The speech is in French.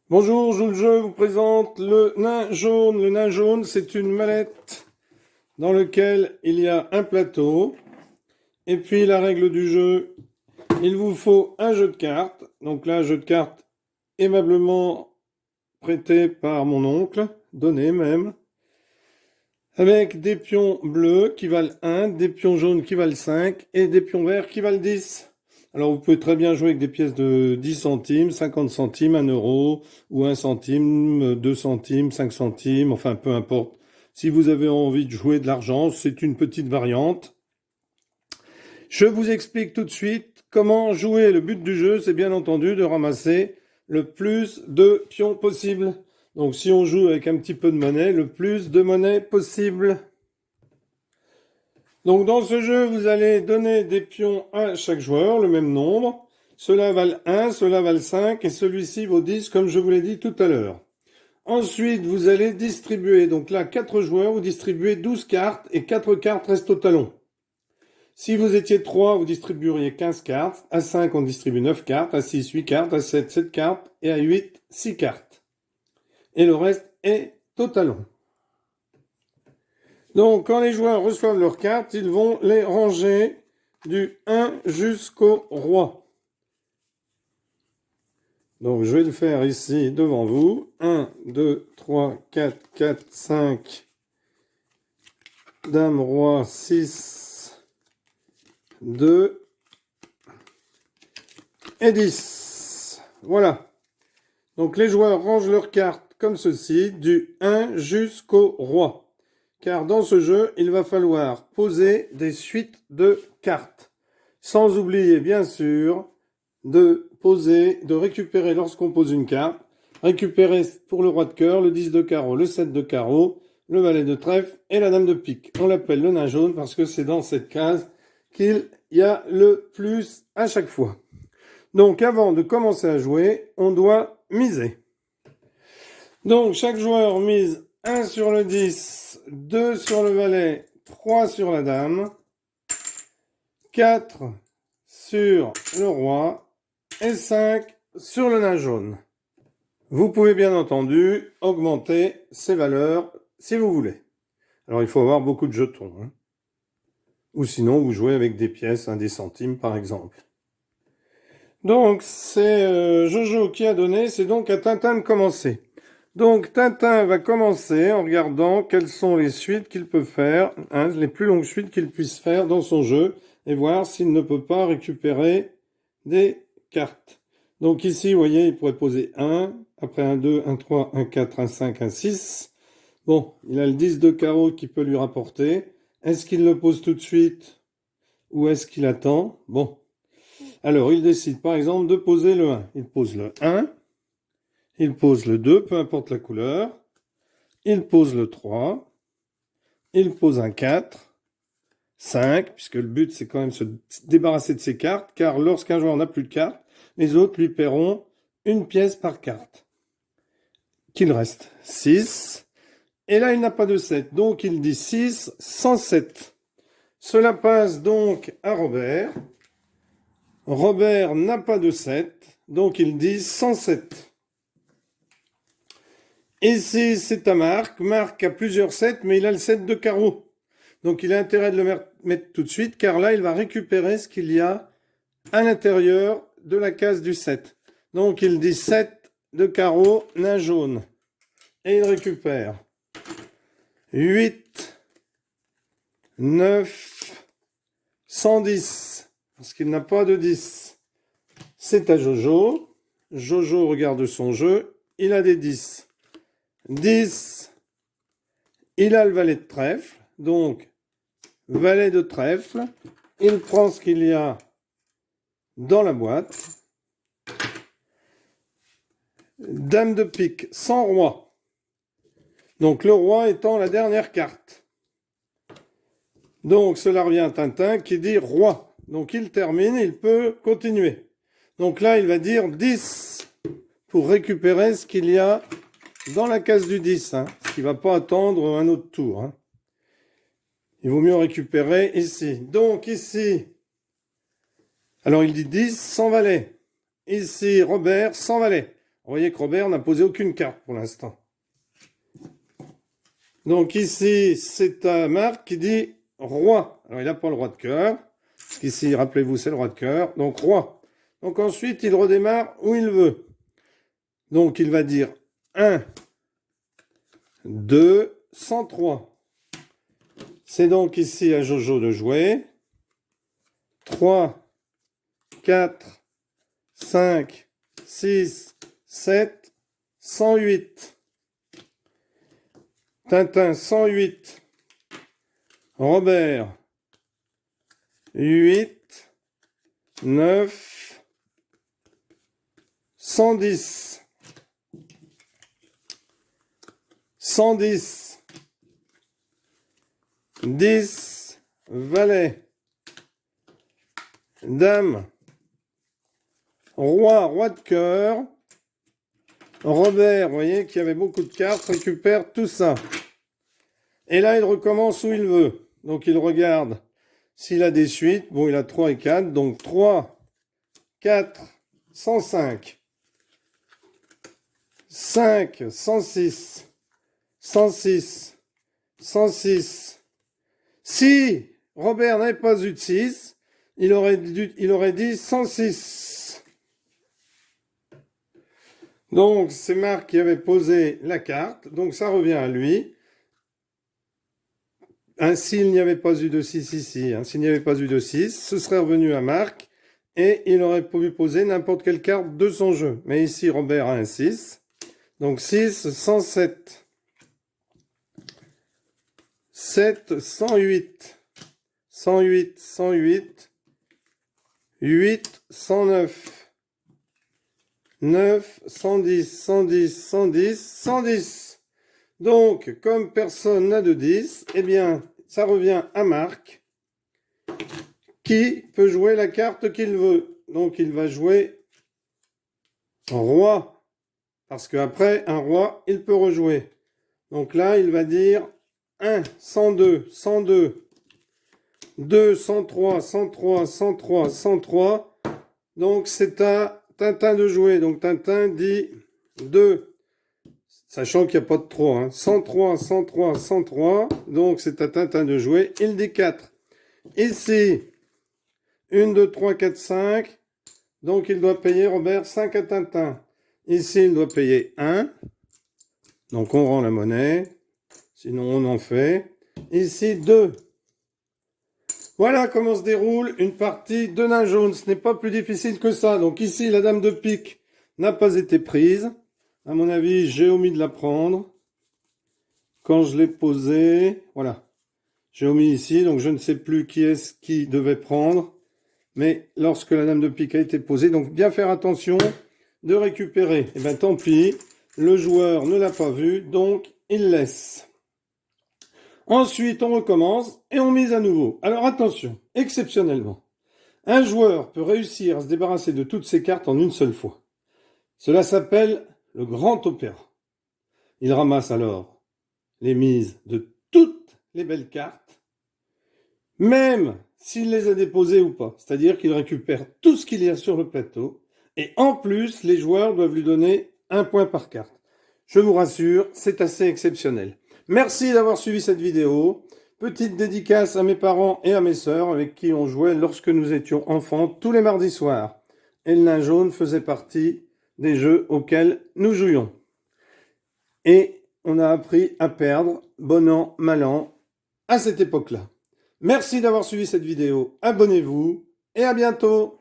Bonjour, Jules Jeu vous présente le nain jaune. Le nain jaune, c'est une mallette dans laquelle il y a un plateau. Et puis la règle du jeu, il vous faut un jeu de cartes. Donc là, un jeu de cartes aimablement prêté par mon oncle, donné même, avec des pions bleus qui valent 1, des pions jaunes qui valent 5 et des pions verts qui valent 10. Alors vous pouvez très bien jouer avec des pièces de 10 centimes, 50 centimes, 1 euro, ou 1 centime, 2 centimes, 5 centimes, enfin peu importe. Si vous avez envie de jouer de l'argent, c'est une petite variante. Je vous explique tout de suite comment jouer. Le but du jeu, c'est bien entendu de ramasser le plus de pions possible. Donc si on joue avec un petit peu de monnaie, le plus de monnaie possible. Donc dans ce jeu, vous allez donner des pions à chaque joueur, le même nombre. Ceux-là valent 1, ceux-là valent 5 et celui-ci vaut 10 comme je vous l'ai dit tout à l'heure. Ensuite, vous allez distribuer, donc là, 4 joueurs, vous distribuez 12 cartes et 4 cartes restent au talon. Si vous étiez 3, vous distribueriez 15 cartes. À 5, on distribue 9 cartes. À 6, 8 cartes. À 7, 7 cartes. Et à 8, 6 cartes. Et le reste est au talon. Donc, quand les joueurs reçoivent leurs cartes, ils vont les ranger du 1 jusqu'au roi. Donc, je vais le faire ici devant vous. 1, 2, 3, 4, 4, 5. Dame, roi, 6, 2 et 10. Voilà. Donc, les joueurs rangent leurs cartes comme ceci, du 1 jusqu'au roi. Car dans ce jeu, il va falloir poser des suites de cartes. Sans oublier, bien sûr, de récupérer lorsqu'on pose une carte. Récupérer pour le roi de cœur, le 10 de carreau, le 7 de carreau, le valet de trèfle et la dame de pique. On l'appelle le nain jaune parce que c'est dans cette case qu'il y a le plus à chaque fois. Donc avant de commencer à jouer, on doit miser. Donc chaque joueur mise 1 sur le 10, 2 sur le valet, 3 sur la dame, 4 sur le roi et 5 sur le nain jaune. Vous pouvez bien entendu augmenter ces valeurs si vous voulez. Alors il faut avoir beaucoup de jetons. Ou sinon vous jouez avec des pièces, des centimes par exemple. Donc c'est Jojo qui a donné, c'est donc à Tintin de commencer. Donc Tintin va commencer en regardant quelles sont les suites qu'il peut faire, les plus longues suites qu'il puisse faire dans son jeu, et voir s'il ne peut pas récupérer des cartes. Donc ici, vous voyez, il pourrait poser 1, après un 2, un 3, un 4, un 5, un 6. Bon, il a le 10 de carreau qui peut lui rapporter. Est-ce qu'il le pose tout de suite ou est-ce qu'il attend? Bon. Alors, il décide par exemple de poser le 1. Il pose le 1. Il pose le 2, peu importe la couleur. Il pose le 3. Il pose un 4. 5, puisque le but c'est quand même se débarrasser de ses cartes, car lorsqu'un joueur n'a plus de cartes, les autres lui paieront une pièce par carte. Qu'il reste 6. Et là, il n'a pas de 7, donc il dit 6 sans 7. Cela passe donc à Robert. Robert n'a pas de 7, donc il dit 107. Ici, c'est à Marc. Marc a plusieurs 7, mais il a le 7 de carreau. Donc il a intérêt de le mettre tout de suite, car là, il va récupérer ce qu'il y a à l'intérieur de la case du 7. Donc il dit 7 de carreau, nain jaune. Et il récupère 8, 9, 110, parce qu'il n'a pas de 10. C'est à Jojo. Jojo regarde son jeu. Il a des 10. 10. Il a le valet de trèfle. Donc, valet de trèfle. Il prend ce qu'il y a dans la boîte. Dame de pique sans roi. Donc, le roi étant la dernière carte. Donc, cela revient à Tintin qui dit roi. Donc, il termine, il peut continuer. Donc là, il va dire 10 pour récupérer ce qu'il y a dans la case du 10. Il ne va pas attendre un autre tour. Il vaut mieux récupérer ici. Donc ici, alors il dit 10 sans valet. Ici, Robert sans valet. Vous voyez que Robert n'a posé aucune carte pour l'instant. Donc ici, c'est à Marc qui dit roi. Alors il n'a pas le roi de cœur. Parce qu'ici, rappelez-vous, c'est le roi de cœur. Donc roi. Donc ensuite, il redémarre où il veut. Donc il va dire 1, 2, 103. C'est donc ici à Jojo de jouer. 3, 4, 5, 6, 7, 108. Tintin, 108. Robert, 8, 9, 110. 110. 10. Valet. Dame. Roi, roi de cœur. Robert, vous voyez qu'il y avait beaucoup de cartes, récupère tout ça. Et là, il recommence où il veut. Donc, il regarde s'il a des suites. Bon, il a 3 et 4. Donc, 3, 4, 105. 5, 106. 106. 106. Si Robert n'avait pas eu de 6, il aurait dit 106. Donc, c'est Marc qui avait posé la carte. Donc, ça revient à lui. S'il n'y avait pas eu de 6 ici, s'il n'y avait pas eu de 6, ce serait revenu à Marc et il aurait pu poser n'importe quelle carte de son jeu. Mais ici, Robert a un 6. Donc 6, 107. 7, 108. 108, 108. 8, 109. 9, 110, 110, 110, 110. Donc, comme personne n'a de 10, eh bien, ça revient à Marc, qui peut jouer la carte qu'il veut. Donc, il va jouer roi, parce qu'après, un roi, il peut rejouer. Donc là, il va dire 1, 102, 102, 2, 103, 103, 103, 103. Donc, c'est à Tintin de jouer. Donc, Tintin dit 2. Sachant qu'il n'y a pas de 3. 103, 103, 103. Donc, c'est à Tintin de jouer. Il dit 4. Ici, 1, 2, 3, 4, 5. Donc, il doit payer, Robert, 5 à Tintin. Ici, il doit payer 1. Donc, on rend la monnaie. Sinon, on en fait. Ici, 2. Voilà comment se déroule une partie de nain jaune. Ce n'est pas plus difficile que ça. Donc, ici, la dame de pique n'a pas été prise. À mon avis, j'ai omis de la prendre. Quand je l'ai posée, voilà. J'ai omis ici, donc je ne sais plus qui est-ce qui devait prendre. Mais lorsque la dame de pique a été posée, donc bien faire attention de récupérer. Eh bien, tant pis, le joueur ne l'a pas vu, donc il laisse. Ensuite, on recommence et on mise à nouveau. Alors attention, exceptionnellement, un joueur peut réussir à se débarrasser de toutes ses cartes en une seule fois. Cela s'appelle le grand opéra. Il ramasse alors les mises de toutes les belles cartes, même s'il les a déposées ou pas. C'est-à-dire qu'il récupère tout ce qu'il y a sur le plateau, et en plus, les joueurs doivent lui donner 1 point par carte. Je vous rassure, c'est assez exceptionnel. Merci d'avoir suivi cette vidéo. Petite dédicace à mes parents et à mes sœurs avec qui on jouait lorsque nous étions enfants tous les mardis soirs. Et le nain jaune faisait partie des jeux auxquels nous jouions. Et on a appris à perdre, bon an, mal an, à cette époque-là. Merci d'avoir suivi cette vidéo, abonnez-vous et à bientôt.